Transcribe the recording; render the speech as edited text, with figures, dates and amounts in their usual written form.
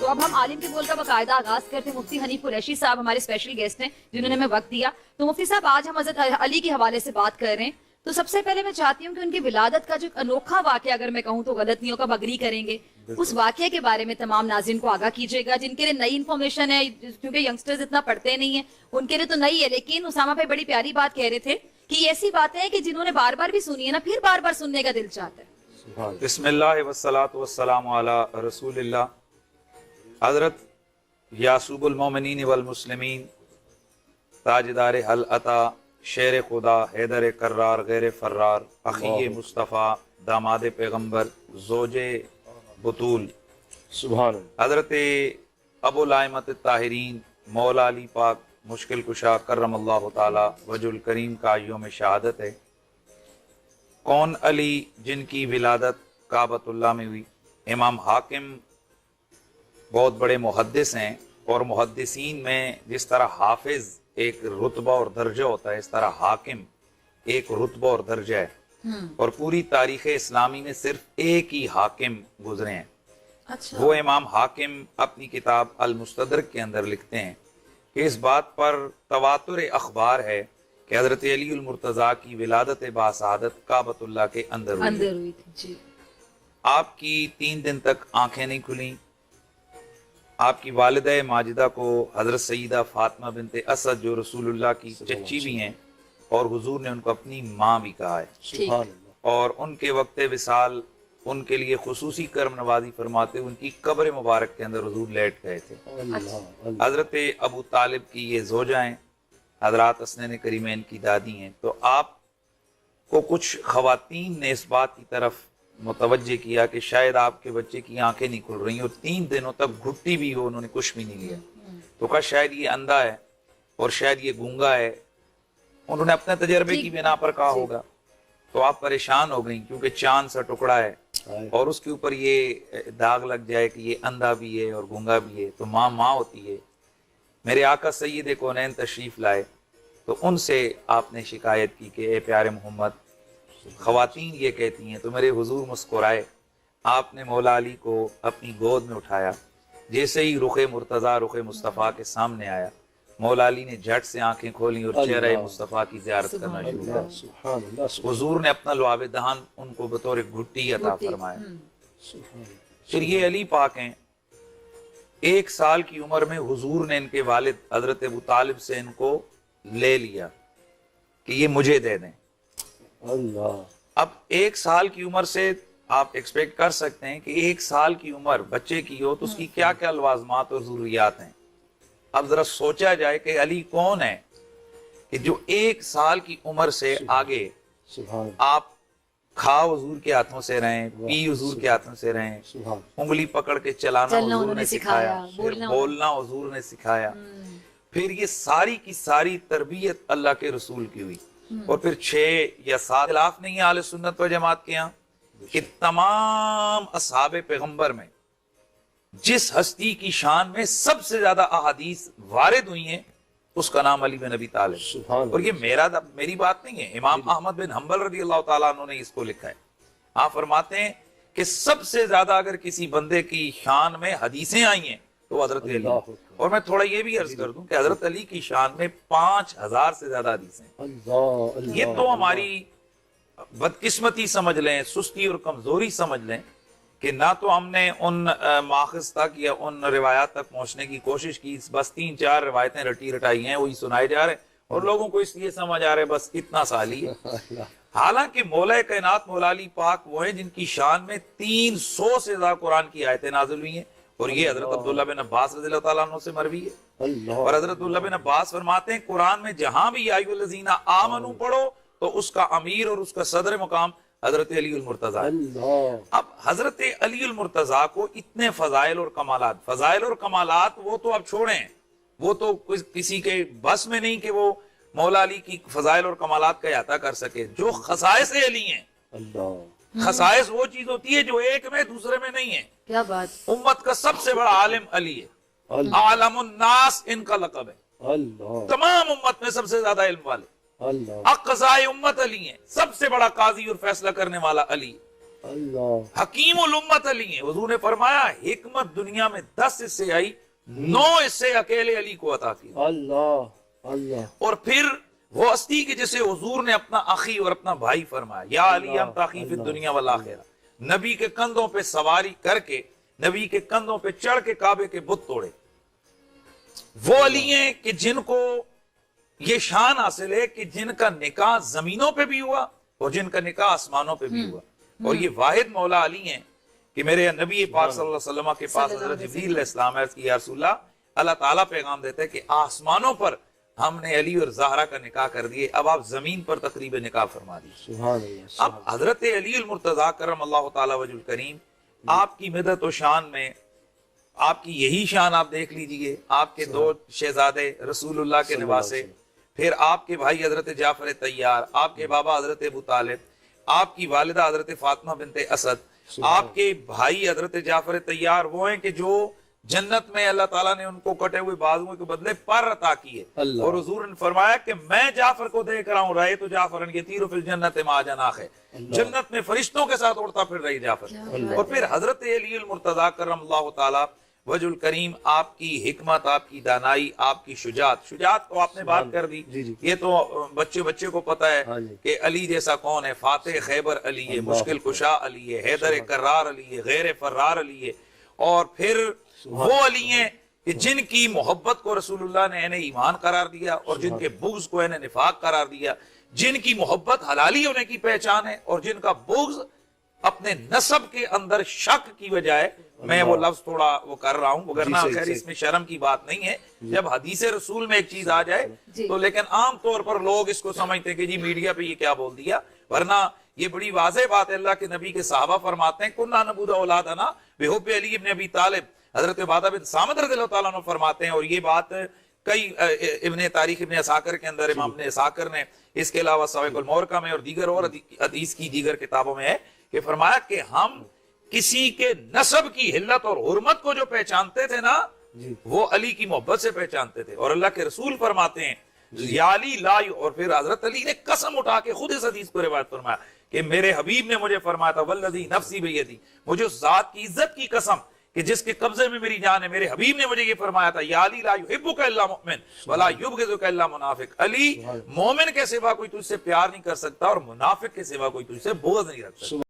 تو اب ہم عالم کے بول کا باقاعدہ آغاز کرتے ہیں. مفتی حنیف قریشی صاحب ہمارے اسپیشل گیسٹ ہیں جنہوں نے ہمیں وقت دیا. تو مفتی صاحب آج ہم حضرت علی کے حوالے سے بات کر رہے ہیں. تو سب سے پہلے میں چاہتی ہوں کہ ان کی ولادت کا جو انوکھا واقعہ, اگر میں کہوں تو غلط نہیں ہوگا, اگری کریں گے, اس واقعے کے بارے میں تمام ناظرین کو آگاہ کیجیے گا جن کے لیے نئی انفارمیشن ہے, کیونکہ ینگسٹرز اتنا پڑھتے نہیں ہیں, ان کے لیے تو نئی ہے. لیکن اسامہ بھائی بڑی پیاری بات کہہ رہے تھے کہ یہ ایسی باتیں ہیں کہ جنہوں نے بار بار بھی سنی ہے نا, پھر بار بار سننے کا دل چاہتا ہے. بسم اللہ والصلاۃ والسلام علی رسول اللہ. حضرت یعصوب المومنین والمسلمین, تاجدار حل عطا, شیر خدا, حیدر کرار, غیر فرار, اخی مصطفیٰ, داماد پیغمبر, زوج بطول, سبحان اللہ. حضرت ابو الائمۃ الطاہرین, مولا علی پاک مشکل کشا کرم اللہ تعالی وجہ الکریم کا یوم شہادت ہے. کون علی جن کی ولادت کعبۃ اللہ میں ہوئی. امام حاکم بہت بڑے محدث ہیں, اور محدثین میں جس طرح حافظ ایک رتبہ اور درجہ ہوتا ہے, اس طرح حاکم ایک رتبہ اور درجہ ہے. اور پوری تاریخ اسلامی میں صرف ایک ہی حاکم گزرے ہیں. وہ امام حاکم اپنی کتاب المستدرک کے اندر لکھتے ہیں کہ اس بات پر تواتر اخبار ہے کہ حضرت علی المرتضیٰ کی ولادت باسعادت کعبۃ اللہ کے اندر ہوئی تھی. آپ کی 3 دن تک آنکھیں نہیں کھلیں. آپ کی والدہ ماجدہ کو حضرت سیدہ فاطمہ بنت اسد, جو رسول اللہ کی چچی بھی ہیں, اور حضور نے ان کو اپنی ماں بھی کہا ہے, سبحان اللہ. اور ان کے وقت وصال ان کے لیے خصوصی کرم نوازی فرماتے ان کی قبر مبارک کے اندر حضور لیٹ گئے تھے. حضرت ابو طالب کی یہ زوجہ ہیں, حضرات حسنین کریمین کی دادی ہیں. تو آپ کو کچھ خواتین نے اس بات کی طرف متوجہ کیا کہ شاید آپ کے بچے کی آنکھیں نہیں کھل رہی, اور 3 دنوں تک گھٹی بھی ہو, انہوں نے کچھ بھی نہیں لیا. تو کہا شاید یہ اندھا ہے اور شاید یہ گونگا ہے. انہوں نے اپنے تجربے کی بنا پر کہا ہوگا. تو آپ پریشان ہو گئیں, کیونکہ چاند سا ٹکڑا ہے اور اس کے اوپر یہ داغ لگ جائے کہ یہ اندھا بھی ہے اور گونگا بھی ہے. تو ماں ماں ہوتی ہے. میرے آقا سید کونین تشریف لائے تو ان سے آپ نے شکایت کی کہ اے پیارے محمد, خواتین یہ کہتی ہیں. تو میرے حضور مسکرائے, آپ نے مولا علی کو اپنی گود میں اٹھایا. جیسے ہی رخ مرتضیٰ رخ مصطفیٰ کے سامنے آیا, مولا علی نے جھٹ سے آنکھیں کھولیں اور چہرہ مصطفیٰ کی زیارت کرنا شروع کیا. حضور نے اپنا لعاب دہن ان کو بطور گھٹی عطا فرمایا. پھر یہ علی پاک ہیں, 1 سال کی عمر میں حضور نے ان کے والد حضرت ابو طالب سے ان کو لے لیا کہ یہ مجھے دے دیں. اللہ. اب 1 سال کی عمر سے آپ ایکسپیکٹ کر سکتے ہیں کہ 1 سال کی عمر بچے کی ہو تو اس کی کیا کیا لوازمات اور ضروریات ہیں. اب ذرا سوچا جائے کہ علی کون ہے کہ جو 1 سال کی عمر سے آگے آپ کھا حضور کے ہاتھوں سے رہیں, پی حضور کے ہاتھوں سے رہیں, انگلی پکڑ کے چلانا حضور نے سکھایا, پھر بولنا حضور نے سکھایا, پھر یہ ساری کی ساری تربیت اللہ کے رسول کی ہوئی. اور پھر 6 یا 7 خلاف نہیں ہے اہل سنت و جماعت کے یہاں کہ تمام اصحاب پیغمبر میں جس ہستی کی شان میں سب سے زیادہ احادیث وارد ہوئی ہیں اس کا نام علی بن ابی طالب. اور یہ میری بات نہیں ہے, امام احمد بن حنبل رضی اللہ تعالیٰ عنہ نے اس کو لکھا ہے. آپ فرماتے ہیں کہ سب سے زیادہ اگر کسی بندے کی شان میں حدیثیں آئی ہیں تو حضرت علی. اور میں تھوڑا یہ بھی عرض کر دوں کہ حضرت علی کی شان میں 5000 سے زیادہ حدیثیں ہیں. یہ تو ہماری بدقسمتی سمجھ لیں, سستی اور کمزوری سمجھ لیں کہ نہ تو ہم نے ان ماخذ تک یا ان روایات تک پہنچنے کی کوشش کی, بس 3-4 روایتیں رٹی رٹائی ہیں, وہی سنائے جا رہے ہیں, اور لوگوں کو اس لیے سمجھ آ رہے بس اتنا سالی ہے. حالانکہ مولا کائنات مولا علی پاک وہ ہیں جن کی شان میں 300 سے زیادہ قرآن کی آیتیں نازل ہوئی ہیں, اور یہ حضرت عبداللہ بن عباس رضی اللہ تعالیٰ عنہ سے مروی ہے. اور حضرت عبداللہ بن عباس فرماتے ہیں قرآن میں جہاں بھی یا ایھا الذین آمنوا پڑھو تو اس کا امیر اور اس کا صدر مقام حضرت علی المرتضیٰ. اب حضرت علی المرتضیٰ کو اتنے فضائل اور کمالات وہ تو اب چھوڑیں, وہ تو کسی کے بس میں نہیں کہ وہ مولا علی کی فضائل اور کمالات کا احاطہ کر سکے. جو خصائص علی ہیں, خصائص وہ چیز ہوتی ہے جو ایک میں دوسرے میں نہیں ہے. کیا بات. امت کا سب سے بڑا عالم علی ہے, عالم الناس ان کا لقب ہے. تمام امت میں سب سے زیادہ علم والے اقصائے امت علی ہیں, سب سے بڑا قاضی اور فیصلہ کرنے والا علی. اللہ حکیم الامت علی ہیں. حضور نے فرمایا حکمت دنیا میں 10 حصے آئی، 9 حصے اکیلے علی کو عطا کی. اللہ اللہ اور پھر وہ ہستی کہ جسے حضور نے اپنا اخی اور اپنا بھائی فرمایا، یا علی انت اخی فی الدنیا والآخرہ. نبی کے کندھوں پہ سواری کر کے، نبی کے کندھوں پہ چڑھ کے کعبے کے بت توڑے. وہ علی ہیں کہ جن کو یہ شان حاصل ہے کہ جن کا نکاح زمینوں پہ بھی ہوا اور جن کا نکاح آسمانوں پہ بھی ہوا. اور یہ واحد مولا علی ہیں کہ میرے نبی پاک صلی اللہ علیہ وسلم کے پاس حضرت جبریل علیہ السلام عرض کی، یا رسول اللہ، اللہ تعالیٰ پیغام دیتے ہیں کہ آسمانوں پر ہم نے علی اور زہرا کا نکاح کر دیے، اب آپ زمین پر تقریب نکاح فرما دیجیے. سبحان اللہ اب حضرت علی المرتضیٰ کرم اللہ تعالیٰ وجہ الکریم، آپ کی مدد و شان میں آپ کی یہی شان آپ دیکھ لیجئے. آپ کے 2 شہزادے رسول اللہ کے نواسے، پھر آپ کے بھائی حضرت جعفر طیار، آپ کے بابا حضرت ابو طالب، آپ کی والدہ حضرت فاطمہ بنت اسد، آپ کے بھائی حضرت جعفر طیار وہ ہیں کہ جو جنت میں اللہ تعالیٰ نے ان کو کٹے ہوئے بازوؤں کے بدلے پر عطا کیے. اللہ. اور حضور نے فرمایا کہ میں جعفر کو دیکھ رہا ہوں، رہے تو جعفر یطیر فی الجنت مع جناح، جنت میں فرشتوں کے ساتھ اڑتا پھر رہی جعفر. اور پھر حضرت علی المرتضیٰ کرم اللہ تعالیٰ وجہ الکریم، آپ کی حکمت، آپ کی دانائی، آپ کی شجاعت کو آپ نے بات کر دی. جی جی یہ تو بچے کو پتہ ہے ہاں جی. کہ علی جیسا کون ہے. فاتح خیبر علی ہے، مشکل کشا علی ہے، حیدر کرار علی ہے، غیر فرار علی ہے. اور پھر وہ علی ہیں کہ جن کی محبت کو رسول اللہ نے انہیں ایمان قرار دیا اور جن کے بغض کو انہیں نفاق قرار دیا. جن کی محبت حلالی ہونے کی پہچان ہے اور جن کا بغض اپنے نسب کے اندر شک کی وجہ ہے. میں وہ لفظ تھوڑا وہ کر رہا ہوں، وگرنہ خیر اس میں شرم کی بات نہیں ہے. جب حدیث رسول میں ایک چیز آ جائے تو، لیکن عام طور پر لوگ اس کو سمجھتے ہیں کہ جی میڈیا پہ یہ کیا بول دیا، ورنہ یہ بڑی واضح بات ہے. اللہ کے نبی کے صحابہ فرماتے ہیں کننا نبود اولادنا بحب علی ابن ابی طالب. حضرت عبادہ بن صامت رضی اللہ تعالیٰ عنہ فرماتے ہیں، اور یہ بات کئی ابن تاریخ ابن اساکر کے اندر امام ابن اساکر نے، اس کے علاوہ سوائق المورکہ میں اور دیگر اور حدیث کی دیگر کتابوں میں ہے کہ فرمایا کہ ہم کسی کے نسب کی حلت اور حرمت کو جو پہچانتے تھے نا، وہ علی کی محبت سے پہچانتے تھے. اور اللہ کے رسول فرماتے ہیں یا علی لا، اور پھر حضرت علی نے قسم اٹھا کے خود اس حدیث کو روایت فرمایا کہ میرے حبیب نے مجھے فرمایا تھا والذی نفسی بیدی، مجھے اس ذات کی عزت کی قسم کہ جس کے قبضے میں میری جان ہے، میرے حبیب نے مجھے یہ فرمایا تھا یا علی لا یحبک الا مؤمن ولا یبغضک الا منافق. علی، مومن کے سوا کوئی تجھ سے پیار نہیں کر سکتا اور منافق کے سوا کوئی تجھ سے بغض نہیں رکھ سکتا.